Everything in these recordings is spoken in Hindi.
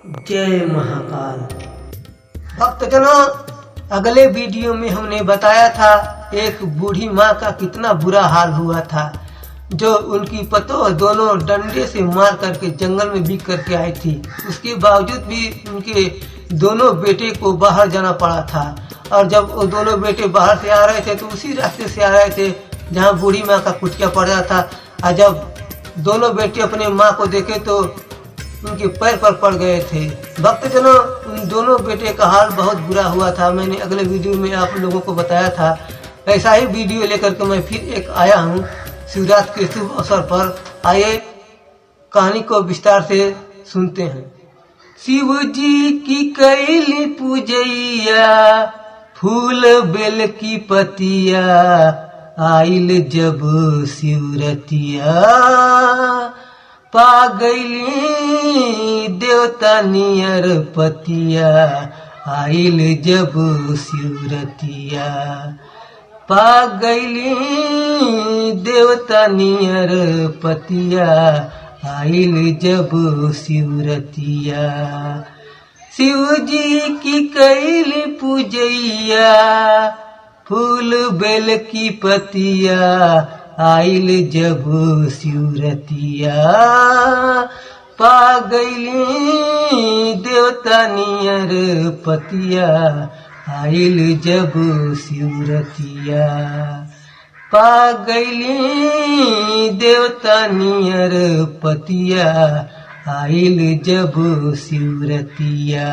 जय महाकाल। भक्तजनों, अगले वीडियो में हमने बताया था एक बूढ़ी माँ का कितना बुरा हाल हुआ था, जो उनकी पतोह दोनों डंडे से मार करके जंगल में बिक करके आई थी। उसके बावजूद भी उनके दोनों बेटे को बाहर जाना पड़ा था, और जब वो दोनों बेटे बाहर से आ रहे थे तो उसी रास्ते से आ रहे थे जहाँ बूढ़ी माँ का कुटिया पड़ रहा था। और जब दोनों बेटे अपने माँ को देखे तो उनके पैर पर पड़ गए थे। भक्तजनों, उन दोनों बेटे का हाल बहुत बुरा हुआ था। मैंने अगले वीडियो में आप लोगों को बताया था। ऐसा ही वीडियो लेकर के मैं फिर एक आया हूँ शिवरात्रि के शुभ अवसर पर। आइए कहानी को विस्तार से सुनते हैं। शिव जी की कैली पूजैया, फूल बेल की पतिया, आइल जब शिवरतिया, पा गईली देवता नियर पतिया, आइल जब शिवरतिया, पा गईली देवता नियर पतिया, आइल जब शिवरतिया। शिव जी की कैली पूजैया, फूल बेल की पतिया, आइल जब शिवरतिया, पा गईली देवता नियर पतिया, आइल जब शिवरतिया, पा गईली देवता नियर पतिया, आइल जब शिवरतिया।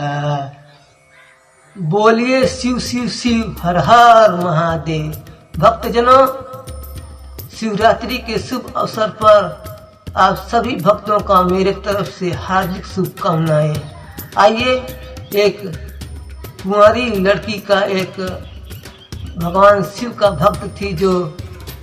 बोलिए शिव शिव शिव, हर हर महादेव। भक्तजनों, शिवरात्रि के शुभ अवसर पर आप सभी भक्तों का मेरे तरफ से हार्दिक शुभकामनाएं। आइए, एक कुंवारी लड़की का एक भगवान शिव का भक्त थी जो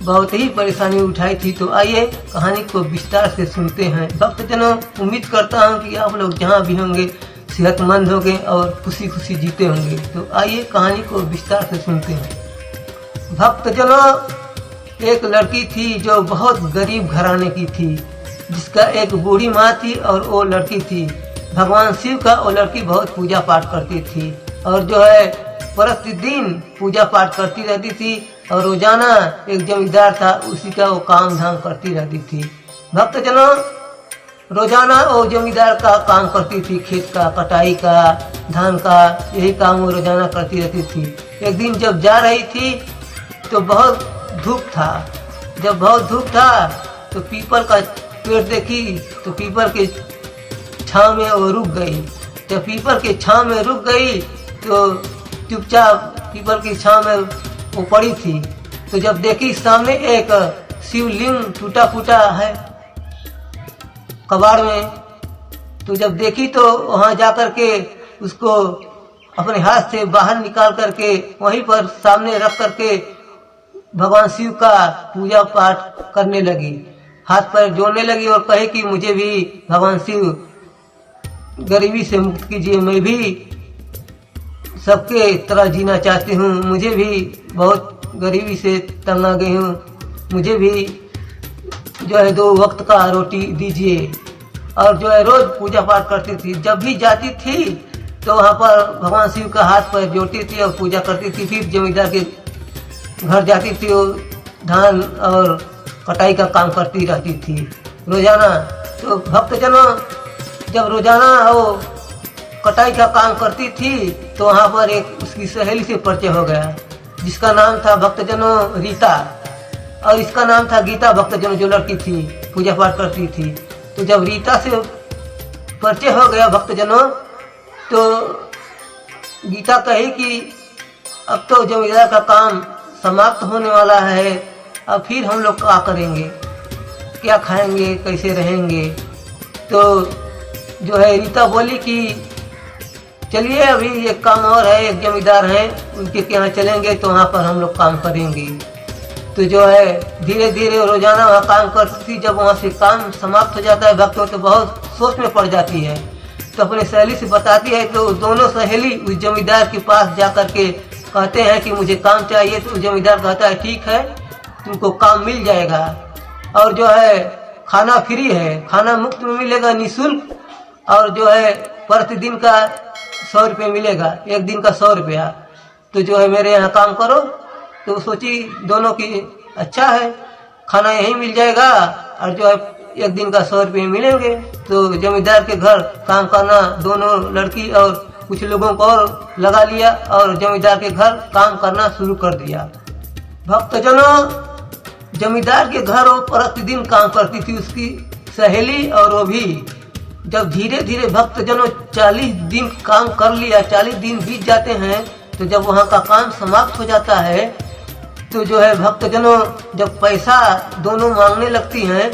बहुत ही परेशानी उठाई थी। तो आइए कहानी को विस्तार से सुनते हैं। भक्तजनों, उम्मीद करता हूं कि आप लोग जहां भी होंगे सेहतमंद होंगे और खुशी खुशी जीते होंगे। तो आइए कहानी को विस्तार से सुनते हैं। भक्तजनों, एक लड़की थी जो बहुत गरीब घराने की थी, जिसका एक बूढ़ी माँ थी और वो लड़की थी। भगवान शिव का वो लड़की बहुत पूजा पाठ करती थी और जो है प्रतिदिन पूजा पाठ करती रहती थी, और रोजाना एक जमींदार था उसी का वो काम धाम करती रहती थी। भक्तजनों, रोजाना वो जमींदार का काम करती थी, खेत का, कटाई का, धान का, यही काम वो रोजाना करती रहती थी। एक दिन जब जा रही थी तो बहुत धूप था। जब बहुत धूप था तो पीपल का पेड़ देखी तो पीपल के छांव में वो रुक गई। जब पीपल के छांव में रुक गई तो चुपचाप पीपल की छांव में वो पड़ी थी। तो जब देखी सामने एक शिवलिंग टूटा फूटा है कबाड़ में, तो जब देखी तो वहां जाकर के उसको अपने हाथ से बाहर निकाल करके वहीं पर सामने रख करके भगवान शिव का पूजा पाठ करने लगी, हाथ पैर जोड़ने लगी और कहे कि मुझे भी भगवान शिव गरीबी से मुक्त कीजिए, मैं भी सबके तरह जीना चाहती हूँ, मुझे भी बहुत गरीबी से तंग आ गई हूँ, मुझे भी जो है 2 वक्त का रोटी दीजिए। और जो है रोज पूजा पाठ करती थी। जब भी जाती थी तो वहाँ पर भगवान शिव का हाथ पैर जोड़ती थी और पूजा करती थी। फिर जमींदार के घर जाती थी, वो धान और कटाई का काम करती रहती थी रोजाना। तो भक्तजनों, जब रोजाना वो कटाई का काम करती थी तो वहाँ पर एक उसकी सहेली से परिचय हो गया, जिसका नाम था भक्तजनों रीता, और इसका नाम था गीता। भक्तजनों, जो लड़की थी पूजा पाठ करती थी, तो जब रीता से परिचय हो गया भक्तजनों, तो गीता कही कि अब तो जमींदार का काम समाप्त होने वाला है, अब फिर हम लोग क्या करेंगे, क्या खाएंगे, कैसे रहेंगे। तो जो है रीता बोली कि चलिए अभी एक काम और है, एक जमींदार हैं उनके यहाँ चलेंगे तो वहाँ पर हम लोग काम करेंगे। तो जो है धीरे धीरे रोजाना वहाँ काम करती थी। जब वहाँ से काम समाप्त हो जाता है भक्तों तो बहुत सोच में पड़ जाती है, तो अपने सहेली से बताती है। तो दोनों सहेली उस जमींदार के पास जा कर के कहते हैं कि मुझे काम चाहिए। तो जमींदार कहता है ठीक है, तुमको काम मिल जाएगा, और जो है खाना फ्री है, खाना मुफ्त में मिलेगा, निःशुल्क और जो है प्रतिदिन का 100 रुपये मिलेगा, एक दिन का 100 रुपया। तो जो है मेरे यहाँ काम करो। तो सोची दोनों की अच्छा है, खाना यहीं मिल जाएगा और जो है एक दिन का 100 रुपये मिलेंगे। तो जमींदार के घर काम करना दोनों लड़की और कुछ लोगों को और लगा लिया और जमींदार के घर काम करना शुरू कर दिया। भक्तजनों, जमींदार के घर वो प्रतिदिन काम करती थी उसकी सहेली, और वो भी जब धीरे धीरे भक्तजनों 40 दिन काम कर लिया, 40 दिन बीत जाते हैं, तो जब वहाँ का काम समाप्त हो जाता है तो जो है भक्तजनों जब पैसा दोनों मांगने लगती हैं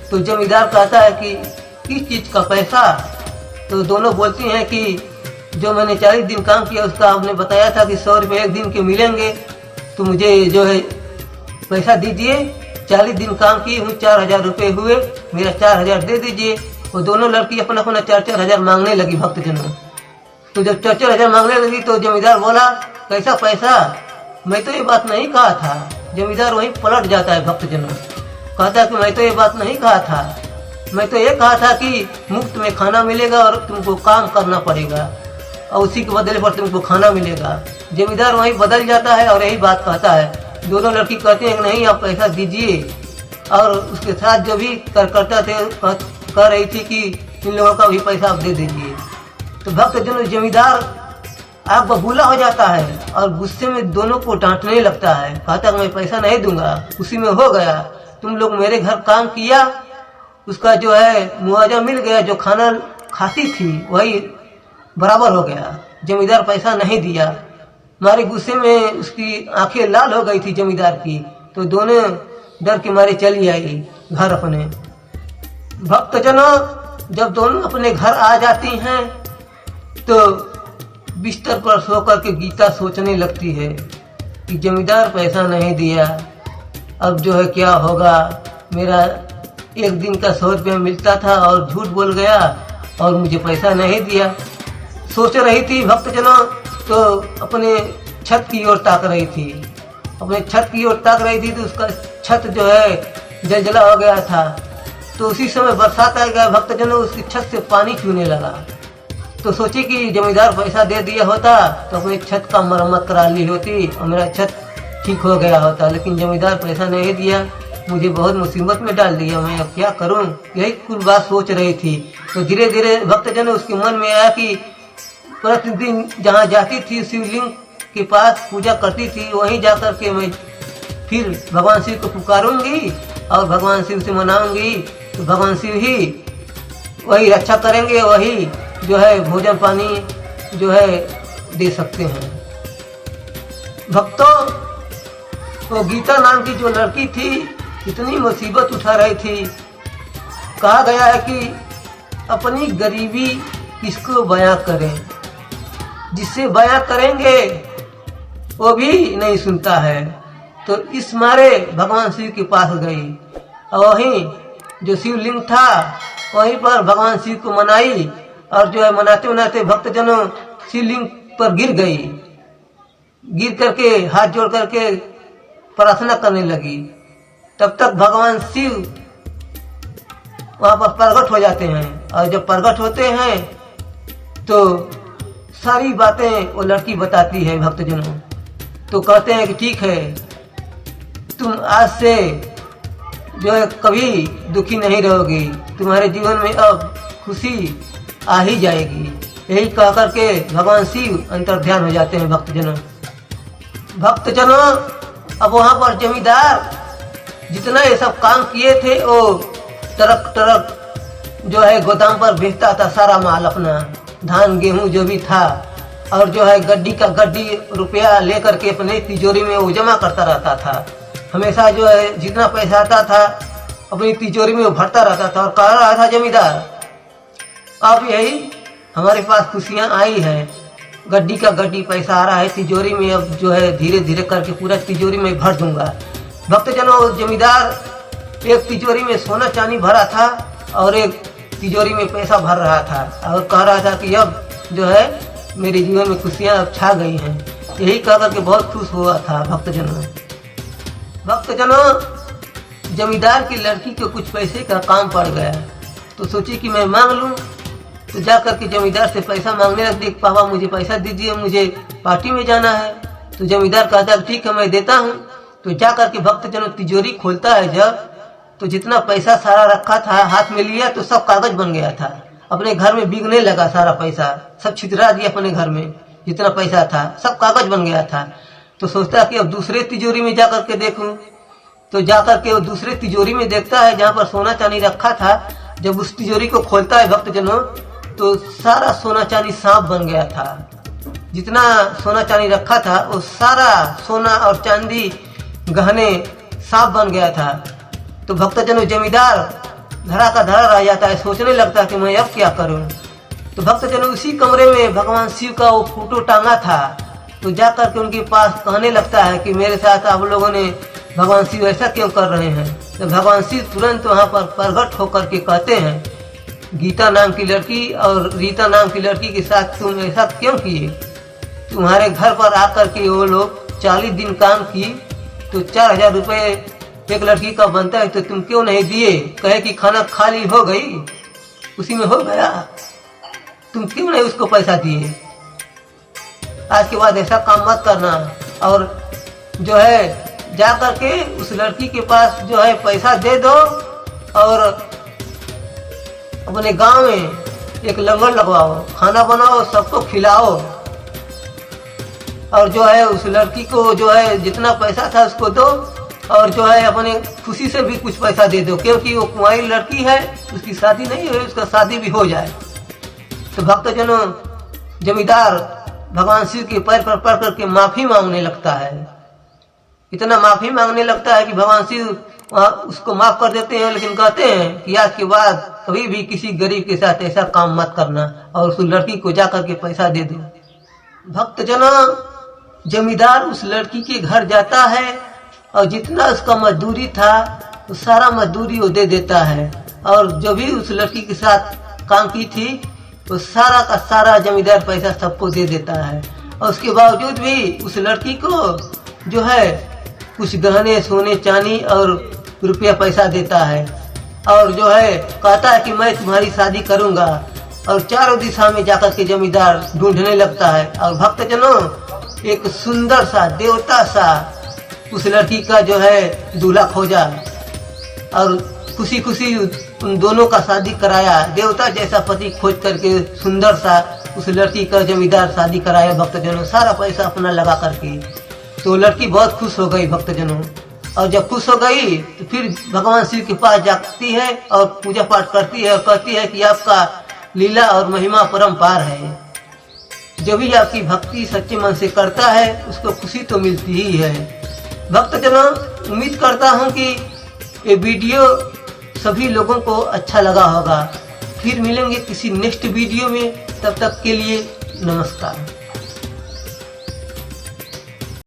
तो जमींदार कहता है कि किस चीज़ का पैसा। तो दोनों बोलती हैं कि जो मैंने 40 दिन काम किया उसका आपने बताया था कि 100 रुपये एक दिन के मिलेंगे, तो मुझे जो है पैसा दीजिए। 40 दिन काम की हूँ, 4000 रुपये हुए, मेरा 4000 दे दीजिए। वो दोनों लड़की अपना अपना 4-4 हजार मांगने लगी भक्तजनों। तो जब 4-4 हजार मांगने लगी तो जमींदार बोला कैसा पैसा, मैं तो ये बात नहीं कहा था। जमींदार वहीं पलट जाता है भक्तजनों, कहता है कि मैं तो ये बात नहीं कहा था, मैं तो ये कहा था कि मुफ्त में खाना मिलेगा और तुमको काम करना पड़ेगा और उसी के बदले पर तुमको खाना मिलेगा। जमींदार वहीं बदल जाता है और यही बात कहता है। दोनों लड़की कहते हैं कि नहीं आप पैसा दीजिए, और उसके साथ जो भी करता थे कह रही थी कि इन लोगों का भी पैसा आप दे दीजिए। तो भक्तजनों जमींदार आप बबूला हो जाता है और गुस्से में दोनों को डांटने लगता है, कहता मैं पैसा नहीं दूंगा, उसी में हो गया, तुम लोग मेरे घर काम किया उसका जो है मुआवजा मिल गया, जो खाना खाती थी वही बराबर हो गया। जमींदार पैसा नहीं दिया, मारे गुस्से में उसकी आंखें लाल हो गई थी जमींदार की। तो दोनों डर के मारे चली आई घर अपने। भक्तजनों जब दोनों अपने घर आ जाती हैं तो बिस्तर पर सोकर के गीता सोचने लगती है कि जमींदार पैसा नहीं दिया, अब जो है क्या होगा, मेरा एक दिन का 100 रुपये मिलता था और झूठ बोल गया और मुझे पैसा नहीं दिया। सोच रही थी भक्तजनों, तो अपने छत की ओर ताक रही थी, अपने छत की ओर ताक रही थी तो उसका छत जो है जलजला हो गया था। तो उसी समय बरसात आ गया भक्तजनों, उसकी छत से पानी चूने लगा। तो सोची कि जमींदार पैसा दे दिया होता तो अपनी छत का मरम्मत करा ली होती और मेरा छत ठीक हो गया होता, लेकिन जमींदार पैसा नहीं दिया, मुझे बहुत मुसीबत में डाल दिया, मैं अब क्या करूं, यही कुछ बात सोच रही थी। तो धीरे धीरे भक्तजनों उसके मन में आया कि प्रतिदिन जहाँ जाती थी शिवलिंग के पास पूजा करती थी, वहीं जाकर के मैं फिर भगवान शिव को पुकारूंगी और भगवान शिव से मनाऊंगी, तो भगवान शिव ही वही रक्षा करेंगे, वही जो है भोजन पानी जो है दे सकते हैं। भक्तों, वो गीता नाम की जो लड़की थी इतनी मुसीबत उठा रही थी, कहा गया है कि अपनी गरीबी किसको बयां करें, जिससे बयां करेंगे वो भी नहीं सुनता है। तो इस मारे भगवान शिव के पास गई और वहीं जो शिवलिंग था वहीं पर भगवान शिव को मनाई और जो है मनाते मनाते भक्तजनों शिवलिंग पर गिर गई, गिर करके हाथ जोड़ करके प्रार्थना करने लगी। तब तक भगवान शिव वहाँ पर प्रकट हो जाते हैं और जब प्रकट होते हैं तो सारी बातें वो लड़की बताती है भक्तजनों। तो कहते हैं कि ठीक है, तुम आज से जो है कभी दुखी नहीं रहोगी, तुम्हारे जीवन में अब खुशी आ ही जाएगी। यही कह करके भगवान शिव अंतर्ध्यान हो जाते हैं भक्तजनों। अब वहाँ पर जमींदार जितना ये सब काम किए थे वो ट्रक ट्रक जो है गोदाम पर भेजता था सारा माल, अपना धान गेहूं जो भी था, और जो है गड्डी का गड्डी रुपया लेकर के अपने तिजोरी में वो जमा करता रहता था। हमेशा जो है जितना पैसा आता था अपनी तिजोरी में वो भरता रहता था और कह रहा था जमींदार अब यही हमारे पास खुशियाँ आई हैं, गड्डी का गड्डी पैसा आ रहा है तिजोरी में, अब जो है धीरे धीरे करके पूरा तिजोरी में भर दूंगा। भक्तजनों जमींदार एक तिजोरी में सोना चांदी भरा था और एक तिजोरी में पैसा भर रहा था और कह रहा था कि अब जो है मेरे जीवन में खुशियाँ अब छा गई हैं। यही कह करके बहुत खुश हुआ था भक्तजनों जमींदार की लड़की को कुछ पैसे का काम पड़ गया तो सोची कि मैं मांग लूँ, तो जा करके जमींदार से पैसा मांगने लग दी, पापा मुझे पैसा दीजिए, मुझे पार्टी में जाना है। तो जमींदार कहता है ठीक है मैं देता हूँ। तो जा करके भक्तजनों तिजोरी खोलता है जब, तो जितना पैसा सारा रखा था हाथ में लिया तो सब कागज बन गया था। अपने घर में बिकने लगा, सारा पैसा सब छितरा दिया अपने घर में, जितना पैसा था सब कागज बन गया था। तो सोचता कि अब दूसरे तिजोरी में जा करके देखूं। तो जाकर के वो दूसरे तिजोरी में देखता है जहाँ पर सोना चांदी रखा था। जब उस तिजोरी को खोलता है भक्तजनों, तो सारा सोना चांदी सांप बन गया था। जितना सोना चांदी रखा था वो सारा सोना और चांदी गहने सांप बन गया था। तो भक्तजनों जमींदार धरा का धरा रह जाता है, सोचने लगता है कि मैं अब क्या करूं। तो भक्तजनों उसी कमरे में भगवान शिव का वो फोटो टांगा था। तो जाकर के उनके पास कहने लगता है कि मेरे साथ आप लोगों ने भगवान शिव ऐसा क्यों कर रहे हैं। तो भगवान शिव तुरंत वहाँ पर प्रकट होकर के कहते हैं गीता नाम की लड़की और रीता नाम की लड़की के साथ तुम ऐसा क्यों किए। तुम्हारे घर पर आकर के वो लोग 40 दिन काम किए तो 4000 रुपये एक लड़की का बनता है, तो तुम क्यों नहीं दिए। कहे कि खाना खाली हो गई, उसी में हो गया, तुम क्यों नहीं उसको पैसा दिए। आज के बाद ऐसा काम मत करना। और जो है जा करके उस लड़की के पास जो है पैसा दे दो और अपने गांव में एक लंगर लगवाओ, खाना बनाओ, सबको खिलाओ। और जो है उस लड़की को जो है जितना पैसा था उसको दो और जो है अपने खुशी से भी कुछ पैसा दे दो, क्योंकि वो कुंवारी लड़की है, उसकी शादी नहीं हुई, उसका शादी भी हो जाए। तो भक्तजनों जमींदार भगवान शिव के पैर पर पड़ करके माफी मांगने लगता है। इतना माफी मांगने लगता है कि भगवान शिव उसको माफ कर देते हैं, लेकिन कहते हैं कि आज के बाद कभी भी किसी गरीब के साथ ऐसा काम मत करना और उस लड़की को जाकर के पैसा दे दो। भक्तजनों जमींदार उस लड़की के घर जाता है और जितना उसका मजदूरी था वो सारा मजदूरी वो दे देता है। और जो भी उस लड़की के साथ काम की थी वो सारा का सारा जमींदार पैसा सबको दे देता है। और उसके बावजूद भी उस लड़की को जो है कुछ गहने सोने चांदी और रुपया पैसा देता है और जो है कहता है कि मैं तुम्हारी शादी करूंगा। और चारों दिशा में जाकर के जमींदार ढूंढने लगता है और भक्तजनों एक सुंदर सा देवता सा उस लड़की का जो है दूल्हा खोजा और खुशी खुशी उन दोनों का शादी कराया। देवता जैसा पति खोज करके सुंदर सा उस लड़की का जमींदार शादी कराया भक्तजनों, सारा पैसा अपना लगा करके। तो लड़की बहुत खुश हो गई भक्तजनों। और जब खुश हो गई तो फिर भगवान शिव के पास जाती है और पूजा पाठ करती है और कहती है कि आपका लीला और महिमा परम्पार है। जो भी आपकी भक्ति सच्चे मन से करता है उसको खुशी तो मिलती ही है। भक्तजनों उम्मीद करता हूँ कि ये वीडियो सभी लोगों को अच्छा लगा होगा। फिर मिलेंगे किसी नेक्स्ट वीडियो में, तब तक के लिए नमस्कार।